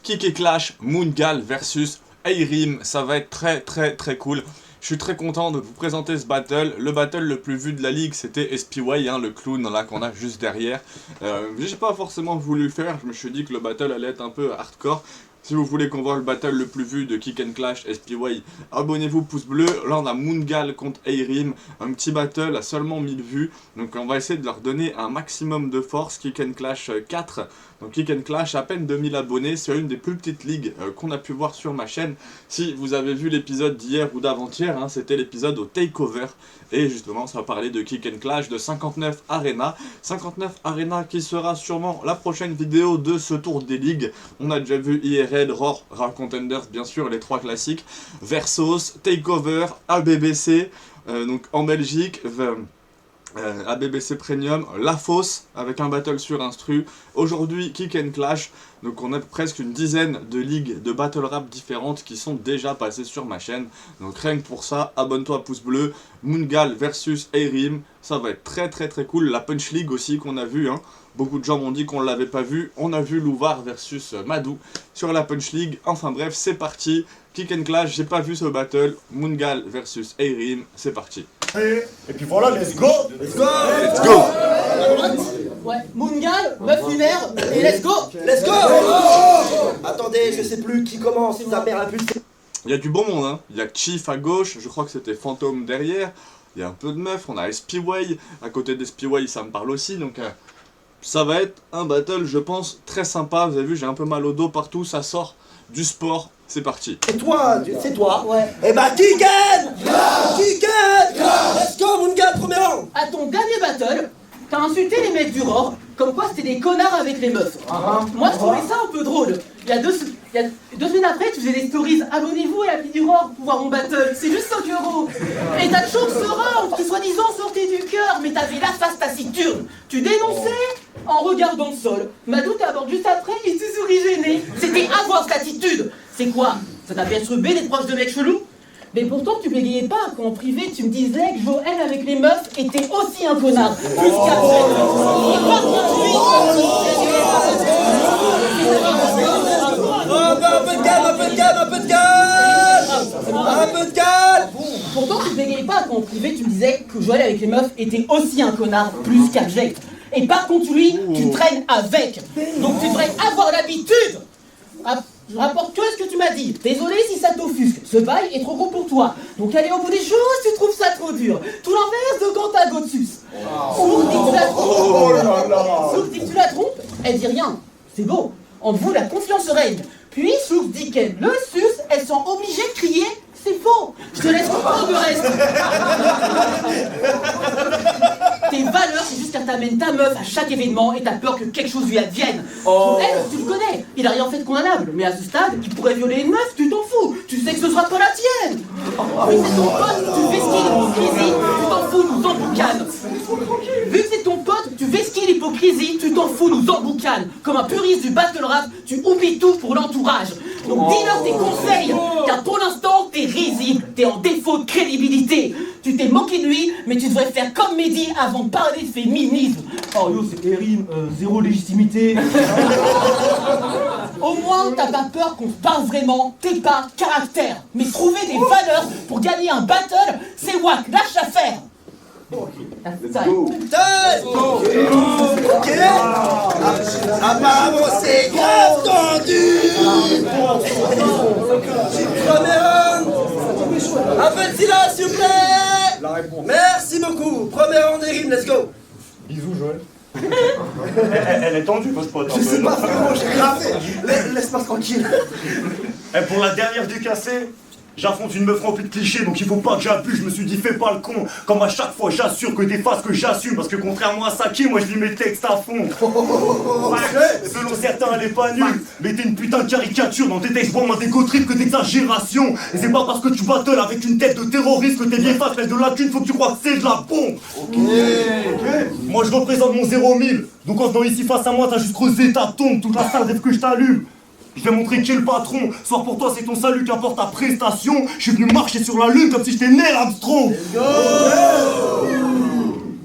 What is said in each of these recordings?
Kick et Clash, Moongal versus Eirim, ça va être très cool. Je suis très content de vous présenter ce battle. Le battle le plus vu de la ligue, c'était SPY, hein, le clown là qu'on a juste derrière. J'ai pas forcément voulu le faire, je me suis dit que le battle allait être un peu hardcore. Si vous voulez qu'on voit le battle le plus vu de Kick and Clash SPY, abonnez-vous, pouce bleu. Là on a Moongal contre Eirim, un petit battle à seulement 1000 vues. Donc on va essayer de leur donner un maximum de force. Kick and Clash 4, donc Kick and Clash à peine 2000 abonnés, c'est une des plus petites ligues qu'on a pu voir sur ma chaîne. Si vous avez vu l'épisode d'hier ou d'avant-hier, hein, c'était l'épisode au Takeover. Et justement ça va parler de Kick and Clash, de 59 Arena. 59 Arena qui sera sûrement la prochaine vidéo de ce tour des ligues. On a déjà vu IRL, Roar, Contenders, bien sûr, les 3 classiques. Versus, Takeover, ABBC, donc en Belgique, ABBC Premium, La Fosse, avec un battle sur instru. Aujourd'hui, Kick and Clash. Donc on a presque une dizaine de ligues de battle rap différentes qui sont déjà passées sur ma chaîne. Donc rien que pour ça, abonne-toi, pouce bleu. Moongal versus Eirim, ça va être très cool. La Punch League aussi qu'on a vu, hein. Beaucoup de gens m'ont dit qu'on ne l'avait pas vu. On a vu Louvar versus Madou sur la Punch League. Enfin bref, c'est parti. Kick and Clash, j'ai pas vu ce battle. Moongal versus Eirim, c'est parti. Et puis voilà, let's go. Let's go. Ouais, Moongal, meuf lunaire, et let's go. Let's go. Attendez, je sais plus qui commence, ta mère a pu... Il y a du bon monde, hein. Il y a Chief à gauche, je crois que c'était Fantôme derrière. Il y a un peu de meufs, on a SPY. À côté d'SPY, ça me parle aussi, donc... ça va être un battle, je pense, très sympa. Vous avez vu, j'ai un peu mal au dos partout, ça sort du sport. C'est parti. C'est toi. Ouais. Eh bah, qui gagne? Qui gagne? Let's go, Moongal, premier rang. À ton dernier battle, t'as insulté les mecs du Roar, comme quoi c'était des connards avec les meufs. Moi je trouvais ça un peu drôle. Il y a deux semaines après, tu faisais des stories. Abonnez-vous à l'appli du Roar pour voir mon battle, c'est juste 5 €. Et ta chance sera qui soi-disant sortait du cœur, mais t'avais la face taciturne. Tu dénonçais en regardant le sol. Madou t'aborde juste après et tu souris gêné. C'était avoir cette attitude. C'est quoi? Ça t'a bien rubé d'être proche de mecs chelous? Mais pourtant tu bégayais pas quand en privé tu me disais que Joël avec les meufs était aussi un connard. Plus qu'après. Un peu de calme. Pourtant tu bégayais pas quand en privé tu me disais que Joël avec les meufs était aussi un connard, plus qu'abject. Et par contre lui, tu traînes avec. Donc tu devrais avoir l'habitude. Je rapporte que ce que tu m'as dit. Désolé si ça t'offusque. Ce bail est trop gros pour toi. Donc aller au bout des choses, tu trouves ça trop dur. Tout l'inverse de quand t'as Gotsus. Sourd dit que tu la trompes. Sourd dit que tu la trompes. Elle dit rien. C'est beau. Entre vous, la confiance règne. Puis Sourd dit qu'elle le suce. Elles sont obligées de crier. C'est faux. Je te laisse comprendre le reste. Tes valeurs, c'est juste qu'elle t'amène ta meuf à chaque événement et t'as peur que quelque chose lui advienne. Elle, tu le connais, il a rien fait de condamnable, mais à ce stade, il pourrait violer une meuf, tu t'en fous, tu sais que ce sera pas la tienne. Vu que c'est ton pote, tu vesquilles l'hypocrisie, tu t'en fous, nous emboucanes. Vu que c'est ton pote, tu vesquilles l'hypocrisie, tu t'en fous, nous emboucanes. Comme un puriste du battle rap, tu oublies tout pour l'entourage. Donc dis-leur tes conseils, car pour l'instant, t'es risible, t'es en défaut de crédibilité. Tu t'es moqué de lui, mais tu devrais faire comme Mehdi avant de parler de féminisme. Oh yo, c'est Eirim, zéro légitimité. Au moins, t'as pas peur qu'on te parle vraiment, t'es pas caractère. Mais trouver des valeurs pour gagner un battle, c'est wack, lâche l'affaire. Ok. Apparemment c'est grave tendu. Premier round. Un peu de silence s'il vous plaît. Merci beaucoup. Premier round Eirim, let's go. Bisous, Joël. Elle est tendue, votre pote. Je sais pas frérot, j'ai rien fait. Laisse-moi tranquille. Et pour la dernière du cassé, j'affronte une meuf remplie de clichés, donc il faut pas que j'abuse. Je me suis dit, fais pas le con. Comme à chaque fois, j'assure que des phases que j'assume. Parce que contrairement à Saki, moi je lis mes textes à fond. Selon certains, elle est pas nulle. Mais t'es une putain de caricature. Dans tes textes, moins des go-trips que d'exagération. Et c'est pas parce que tu battles avec une tête de terroriste que tes vieilles faces laissent de la thune. Faut que tu crois que c'est de la bombe. Moi je représente mon 0 000. Donc en venant ici face à moi, t'as juste creusé ta tombe. Toute la salle rêve que je t'allume. Je vais montrer qui est le patron. Soir pour toi, c'est ton salut qui apporte ta prestation. Je suis venu marcher sur la lune comme si j'étais Neil Armstrong.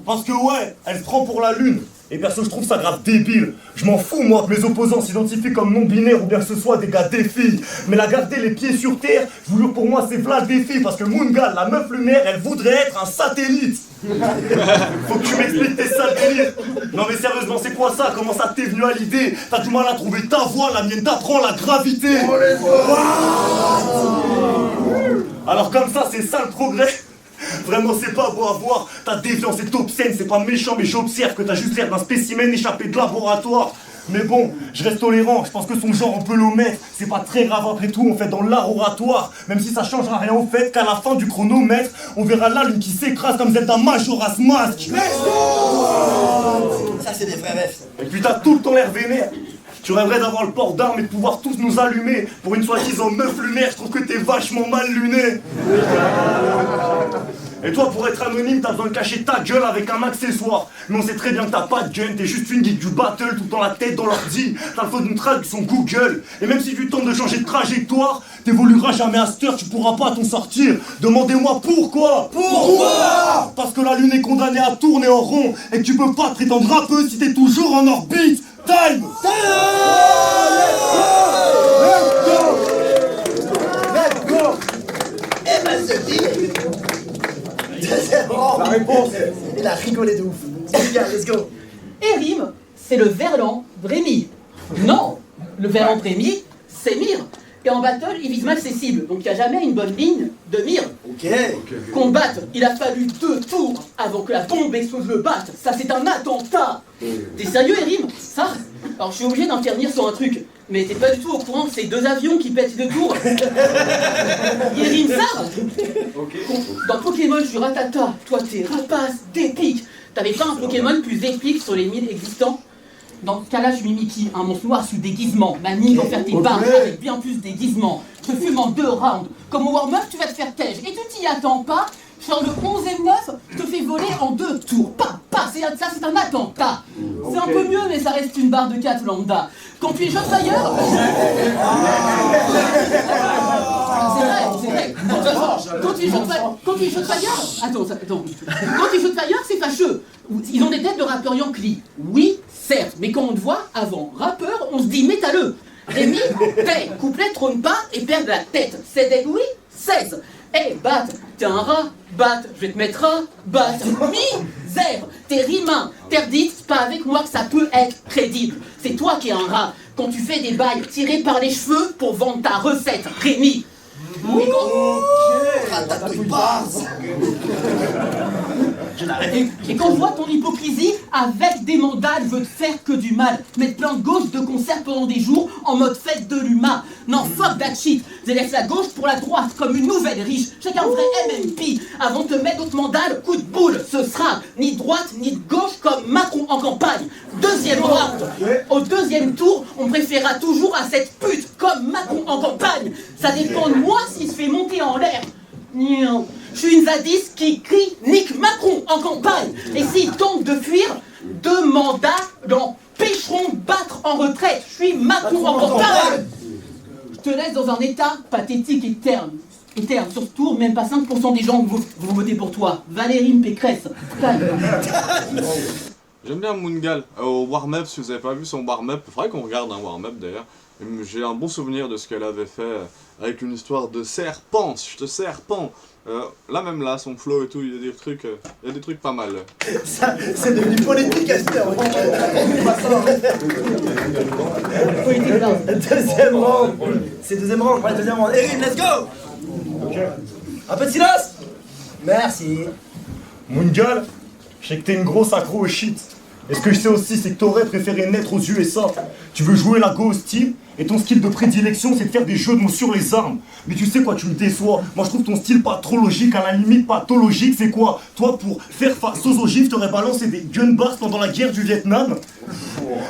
Parce que ouais, elle se prend pour la lune. Et perso, je trouve ça grave débile. Je m'en fous, moi, que mes opposants s'identifient comme non-binaires ou bien que ce soit des gars des filles. Mais la garder les pieds sur terre, je vous jure, pour moi, c'est v'là le défi. Parce que Moongal, la meuf lunaire, elle voudrait être un satellite. Faut que tu m'expliques tes sales délires. Non mais sérieusement, c'est quoi ça? Comment ça t'es venu à l'idée? T'as du mal à trouver ta voix, la mienne t'apprend la gravité. Alors comme ça, c'est ça le progrès. Vraiment, c'est pas beau à voir. Ta déviance est obscène, c'est pas méchant, mais j'observe que t'as juste l'air d'un spécimen échappé de laboratoire. Mais bon, je reste tolérant, je pense que son genre on peut l'omettre. C'est pas très grave après tout, on fait dans l'art oratoire. Même si ça changera rien au fait qu'à la fin du chronomètre, on verra la lune qui s'écrase comme Zelda Majora's Mask. Ça, c'est des vrais rêves. Et puis t'as tout le temps l'air vénère. Tu rêverais d'avoir le port d'armes et de pouvoir tous nous allumer. Pour une soi-disant meuf lunaire, je trouve que t'es vachement mal luné. Et toi, pour être anonyme, t'as besoin de cacher ta gueule avec un accessoire. Mais on sait très bien que t'as pas de gun, t'es juste une geek du battle, tout dans la tête, dans l'ordi. T'as le faux d'une traduction Google. Et même si tu tentes de changer de trajectoire, t'évolueras jamais à cette heure, tu pourras pas t'en sortir. Demandez-moi pourquoi. Pourquoi? Parce que la lune est condamnée à tourner en rond et que tu peux pas prétendre rappeuse si t'es toujours en orbite. Time! Let's go! Eh ben, c'est dit! Deuxième round! La réponse! Il a rigolé de ouf. Bien, let's go! Erim, c'est le Verlan Brémy. Non, le Verlan Brémy, c'est Mire. Et en battle, il vise mal ses cibles, donc il n'y a jamais une bonne ligne de mire. Ok. Combattre, il a fallu 2 tours avant que la bombe explose le bat. Ça, c'est un attentat. T'es sérieux, Erim? Ça? Alors, je suis obligé d'intervenir sur un truc. Mais t'es pas du tout au courant que c'est 2 avions qui pètent 2 tours. Erim, ça? Dans Pokémon, je suis Ratata. Toi, t'es rapace d'épique. T'avais pas un Pokémon plus épique sur les 1000 existants? Dans ce cas-là, je suis Mimiki, un monstre noir sous déguisement. Ma mine va faire tes barres avec bien plus déguisement. Je te fume en 2 rounds. Comme au warm-up, tu vas te faire tège. Et tu t'y attends pas. Sur le 11e 9, je te fais voler en 2 tours. Ça, c'est un attentat. C'est un peu mieux, mais ça reste une barre de 4 lambda. Quand tu es Shotfire... C'est vrai. Quand tu es Shotfire... Attends. Quand tu es Shotfire, c'est fâcheux. Ils ont des têtes de rappeurs Yankee. Oui, certes, mais quand on te voit avant rappeur, on se dit métalleux. Rémi, paix, couplet, trône pas et perd la tête. C'est des Louis 16. Eh, Bat, t'es un rat. Bat, je vais te mettre un bat. Misère, t'es rimain. T'erdite, c'est pas avec moi que ça peut être crédible. C'est toi qui es un rat. Quand tu fais des bails tirés par les cheveux pour vendre ta recette, Rémi. Et quand je vois ton hypocrisie, avec des mandats, je veux te faire que du mal. Mettre plein de gauche de concert pendant des jours en mode fête de l'humain. Non, fuck that shit. Je laisse la gauche pour la droite comme une nouvelle riche. Chacun un vrai MMP. Avant de te mettre d'autres mandats, le coup de boule, ce sera ni de droite ni de gauche comme Macron en campagne. 2e round. Au 2e tour, on préférera toujours à cette pute comme Macron en campagne. Ça dépend de moi s'il se fait monter en l'air. Je suis une zadiste qui crie Nick Macron en campagne. Et s'il tente de fuir, 2 mandats l'empêcheront de battre en retraite. Je suis Macron en campagne. Je te laisse dans un état pathétique et terne. Surtout, même pas 5% des gens vont voter pour toi. Valérie Pécresse. J'aime bien Moongal. Au warm-up, si vous avez pas vu son warm-up, il faudrait qu'on regarde un warm-up d'ailleurs. J'ai un bon souvenir de ce qu'elle avait fait avec une histoire de serpent, je te serpent. Là, son flow et tout, il y a des trucs pas mal. Ça, c'est devenu politique à cette heure. Deuxième round. C'est deuxième round. Ouais, deuxième round. Erim, let's go. Un peu de silence. Merci. Moongal, je sais que t'es une grosse accro au shit. Et ce que je sais aussi, c'est que t'aurais préféré naître aux USA. Tu veux jouer la Ghost Team, et ton style de prédilection, c'est de faire des jeux de mots sur les armes. Mais tu sais quoi, tu me déçois. Moi, je trouve ton style pas trop logique, à la limite pathologique. C'est quoi? Toi, pour faire face aux ogives, t'aurais balancé des gun bars pendant la guerre du Vietnam?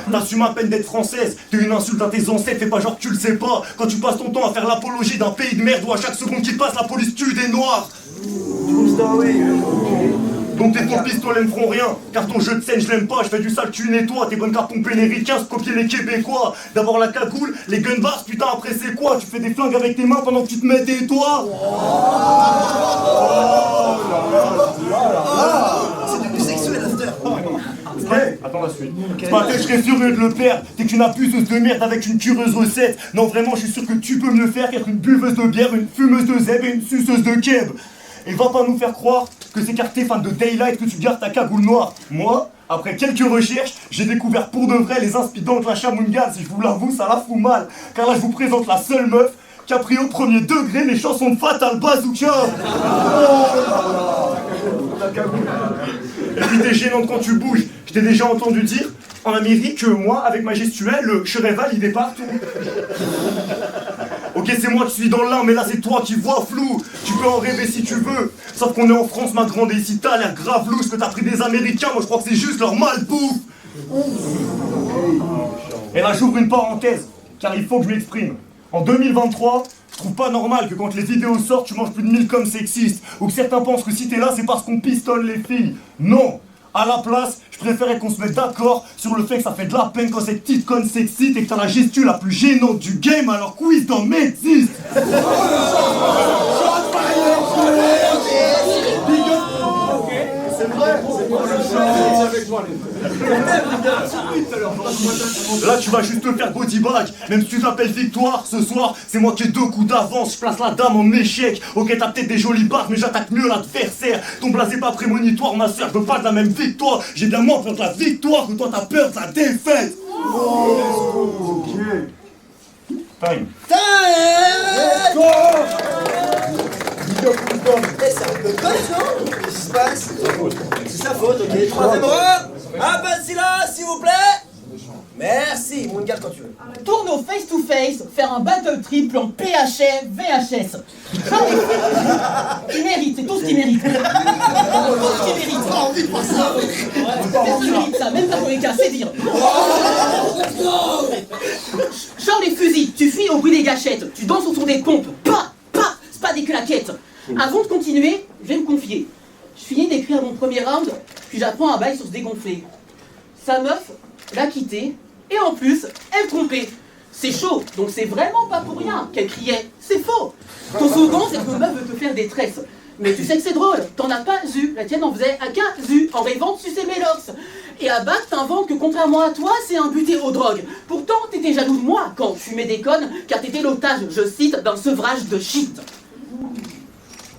T'assumes à peine d'être française. T'es une insulte à tes ancêtres, fais pas genre que tu le sais pas. Quand tu passes ton temps à faire l'apologie d'un pays de merde où à chaque seconde qui passe, la police tue des noirs. True story. Donc tes tours pistolet ne feront rien, car ton jeu de scène je l'aime pas, je fais du sale tu nettoies, tes bonnes cartes pompées les ricains, se copier les québécois. D'abord la cagoule, les gun bars, putain après c'est quoi? Tu fais des flingues avec tes mains pendant que tu te mets des doigts. C'est devenu sexuel, Aster. Hey, attends. J'attends la suite. Ce matin, je serais furieux de le perdre. T'es qu'une abuseuse de merde avec une curieuse recette. Non, vraiment, je suis sûr que tu peux me le faire qu'être une buveuse de bière, une fumeuse de zeb et une suceuse de keb. Et va pas nous faire croire que c'est car t'es fan de Daylight que tu gardes ta cagoule noire. Moi, après quelques recherches, j'ai découvert pour de vrai les inspirants de la Chamungan. Si je vous l'avoue, ça la fout mal. Car là, je vous présente la seule meuf qui a pris au premier degré les chansons de Fatal Bazooka. Et puis t'es gênante quand tu bouges. Je t'ai déjà entendu dire en Amérique que moi, avec ma gestuelle, je serais validé partout. Ok, c'est moi qui suis dans l'un, mais là c'est toi qui vois flou. Tu peux en rêver si tu veux. Sauf qu'on est en France, ma grande, et ici t'as l'air grave louche que t'as pris des Américains. Moi je crois que c'est juste leur malbouffe. Et là j'ouvre une parenthèse, car il faut que je m'exprime. En 2023, je trouve pas normal que quand les vidéos sortent, tu manges plus de 1000 comme sexiste. Ou que certains pensent que si t'es là, c'est parce qu'on pistonne les filles. Non! À la place, je préférais qu'on se mette d'accord sur le fait que ça fait de la peine quand cette petite conne s'excite et que t'as la gestu la plus gênante du game, alors quiz dans Métis. Là tu vas juste te faire body bag. Même si tu t'appelles Victoire, ce soir c'est moi qui ai 2 coups d'avance. Je place la dame en échec. Ok, t'as peut-être des jolies barres, mais j'attaque mieux l'adversaire. Ton blaze est pas prémonitoire, ma soeur, je veux pas de la même victoire. J'ai bien moins peur de la victoire que toi t'as peur de la défaite. Time. Eh, c'est un peu coach, non? Qu'est-ce qui se passe? C'est sa faute, ok. Troisième rang. Un peu de silence, s'il vous plaît. Merci, mon gars, quand tu veux. Tourne au face-to-face, faire un battle triple en PHF, VHS. Il mérite, c'est tout ce qu'il mérite. Tout ce qu'il mérite. Personne mérite ça, même pas pour les cas, c'est dire. Genre les fusils, tu fuis au bruit des gâchettes, tu danses autour des pompes. C'est pas des claquettes. Avant de continuer, je vais me confier. Je finis d'écrire mon premier round, puis j'apprends un bail sur se dégonfler. Sa meuf l'a quitté, et en plus, elle trompait. C'est chaud, donc c'est vraiment pas pour rien qu'elle criait. C'est faux. Ton slogan, c'est que meuf veut te faire des tresses. Mais tu sais que c'est drôle, t'en as pas eu. La tienne en faisait à 15 u en rêvant de sucer mes locks. Et à bac, t'inventes que contrairement à toi, c'est un buté aux drogues. Pourtant, t'étais jaloux de moi quand tu fumais des connes, car t'étais l'otage, je cite, d'un sevrage de shit.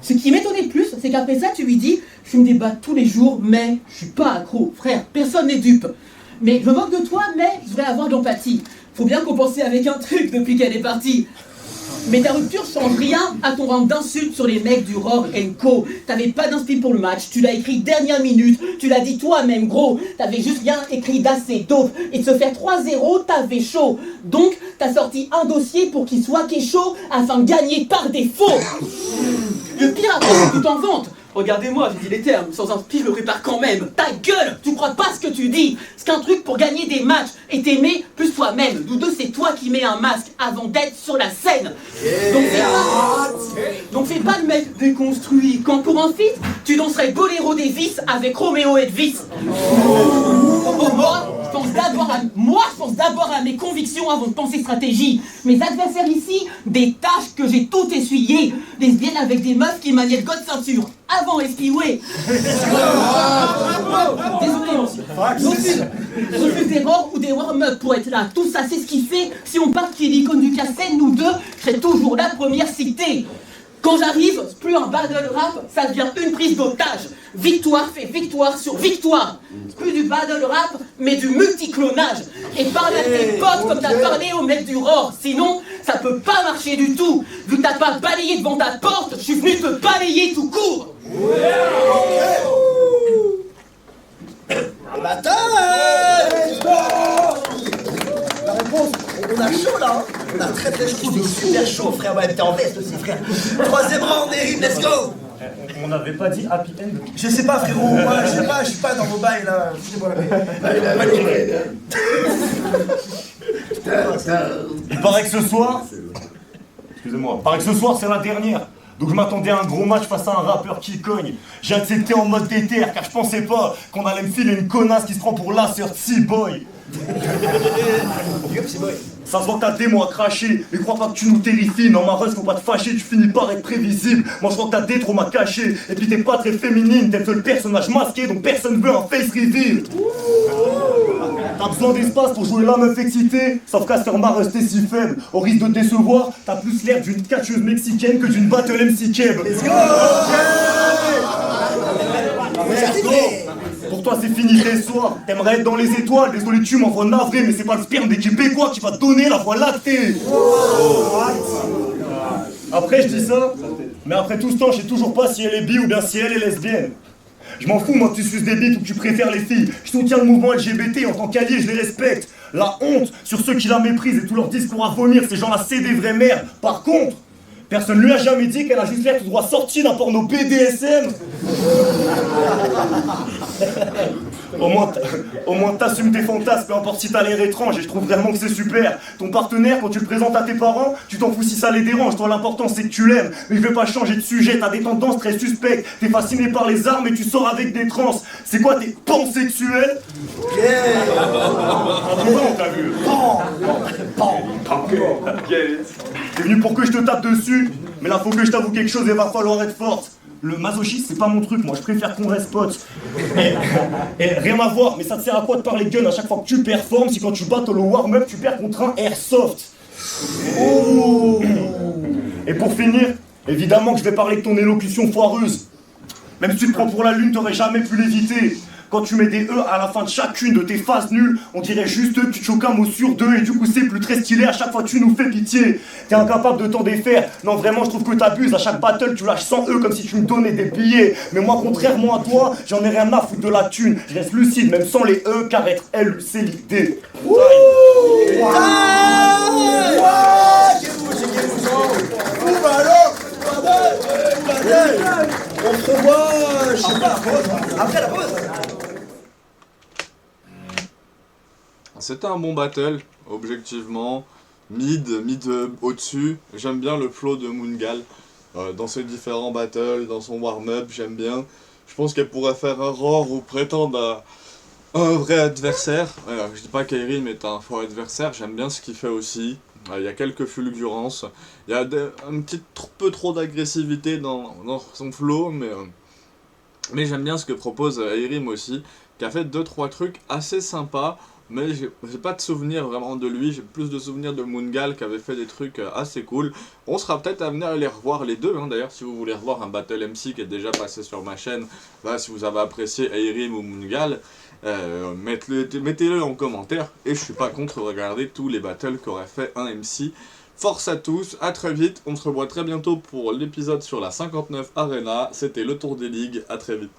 Ce qui m'étonnait le plus, c'est qu'après ça, tu lui dis « Je fume des battes tous les jours, mais je suis pas accro. Frère, personne n'est dupe. Mais je me moque de toi, mais je voudrais avoir de l'empathie. Faut bien compenser avec un truc depuis qu'elle est partie. » Mais ta rupture change rien à ton rang d'insultes sur les mecs du Roar & Co. T'avais pas d'inspi pour le match, tu l'as écrit dernière minute, tu l'as dit toi-même gros. T'avais juste rien écrit d'assez dope. Et de se faire 3-0, t'avais chaud. Donc, t'as sorti un dossier pour qu'il soit chaud afin de gagner par défaut. Le pire après, c'est que tu t'en vantes. Regardez-moi, j'ai dit les termes, sans un pif, je le prépare quand même. Ta gueule, tu crois pas ce que tu dis. C'est qu'un truc pour gagner des matchs et t'aimer plus toi-même. Nous deux, c'est toi qui mets un masque avant d'être sur la scène. Donc fais pas le mec déconstruit. Quand pour un feat, tu danserais Boléro des Vices avec Roméo et Elvis. Moi, je pense d'abord à mes convictions avant de penser stratégie. Mes adversaires ici, des tâches que j'ai toutes essuyées. Lesbiennes avec des meufs qui maniaient de God ceinture. Avant SPW. Désolé, refuse d'erreur ou des warm-up pour être là. Tout ça, c'est ce qui fait. Si on part qui est l'icône du cassette, nous deux, je serai toujours la première citée. Quand j'arrive, c'est plus un battle rap, ça devient une prise d'otage. Victoire fait victoire sur victoire. C'est plus du battle rap, mais du multiclonage. Et parle à tes potes comme t'as parlé au mec du Roar. Sinon, ça peut pas marcher du tout. Vu que t'as pas balayé devant ta porte, je suis venu te balayer tout court. Bataille. La réponse, on a chaud là, hein. On a très chaud, c'est super chaud frère, ouais t'es en veste aussi frère. Troisième round, Eric, let's go. On n'avait pas dit happy end. Je sais pas frérot, moi je suis pas dans vos bails là, foutez-moi la paix. Il paraît que ce soir, excusez-moi, il paraît que ce soir c'est la dernière. Donc je m'attendais à un gros match face à un rappeur qui cogne. J'ai accepté en mode déter car je pensais pas qu'on allait me filer une connasse qui se prend pour la sœur de C-Boy. Ça se voit que t'as des mots à cracher. Mais crois pas que tu nous terrifies. Non, ma rose, faut pas te fâcher, tu finis par être prévisible. Moi je crois que t'as des traumas cachés. Et puis t'es pas très féminine, t'es le personnage masqué, donc personne veut un face reveal. a besoin d'espace pour jouer la meuf excitée. Sauf qu'à ce format resté si faible. Au risque de te décevoir, t'as plus l'air d'une catcheuse mexicaine que d'une battle MC Keb. Let's go. Pour toi c'est fini tes soirs, t'aimerais être dans les étoiles, désolé tu m'envoies navré, mais c'est pas le sperme des Québécois qui va te donner la voie lactée. Après je dis ça, mais après tout ce temps je sais toujours pas si elle est bi ou bien si elle est lesbienne. Je m'en fous moi que tu suces des bites ou que tu préfères les filles. Je soutiens le mouvement LGBT, en tant qu'allié je les respecte. La honte sur ceux qui la méprisent et tout leur discours à vomir, ces gens-là c'est des vraies mères. Par contre, personne lui a jamais dit qu'elle a juste l'air tout droit sortie d'un porno BDSM. Au moins t'assumes tes fantasmes, peu importe si t'as l'air étrange, et je trouve vraiment que c'est super. Ton partenaire, quand tu le présentes à tes parents, tu t'en fous si ça les dérange. Toi l'important c'est que tu l'aimes. Mais je vais pas changer de sujet, t'as des tendances très suspectes. T'es fasciné par les armes et tu sors avec des trans. C'est quoi tes pansexuels? Ah bon, t'as vu? T'es venu pour que je te tape dessus, mais là faut que je t'avoue quelque chose et va falloir être forte. Le masochisme c'est pas mon truc, moi je préfère qu'on reste potes. Et rien à voir, mais ça te sert à quoi de parler gun à chaque fois que tu performes si quand tu battles au warm-up tu perds contre un airsoft? Oh. Et pour finir, évidemment que je vais parler de ton élocution foireuse. Même si tu te prends pour la lune, t'aurais jamais pu l'éviter. Quand tu mets des E à la fin de chacune de tes phases nulles, on dirait juste que tu te choques un mot sur deux et du coup c'est plus très stylé, à chaque fois tu nous fais pitié. T'es incapable de t'en défaire, non vraiment je trouve que t'abuses, à chaque battle tu lâches 100 E comme si tu me donnais des billets. Mais moi contrairement à toi, j'en ai rien à foutre de la thune, je reste lucide même sans les E car être LU c'est l'idée. On se revoit, je sais pas, après la pause. C'était un bon battle, objectivement. Mid au-dessus. J'aime bien le flow de Moongal. Dans ses différents battles, dans son warm-up, j'aime bien. Je pense qu'elle pourrait faire un roar ou prétendre à un vrai adversaire. Je dis pas qu'Airim est un faux adversaire, j'aime bien ce qu'il fait aussi. Il y a quelques fulgurances. Il y a un petit peu trop d'agressivité dans son flow, mais j'aime bien ce que propose Airim aussi, qui a fait 2-3 trucs assez sympas. Mais j'ai pas de souvenir vraiment de lui, j'ai plus de souvenirs de Moongal qui avait fait des trucs assez cool. On sera peut-être amené à les revoir les deux, hein. D'ailleurs si vous voulez revoir un Battle MC qui est déjà passé sur ma chaîne, là si vous avez apprécié Airim ou Moongal, mettez-le en commentaire, et je suis pas contre regarder tous les battles qu'aurait fait un MC. Force à tous, à très vite, on se revoit très bientôt pour l'épisode sur la 59 Arena, c'était le tour des ligues, à très vite.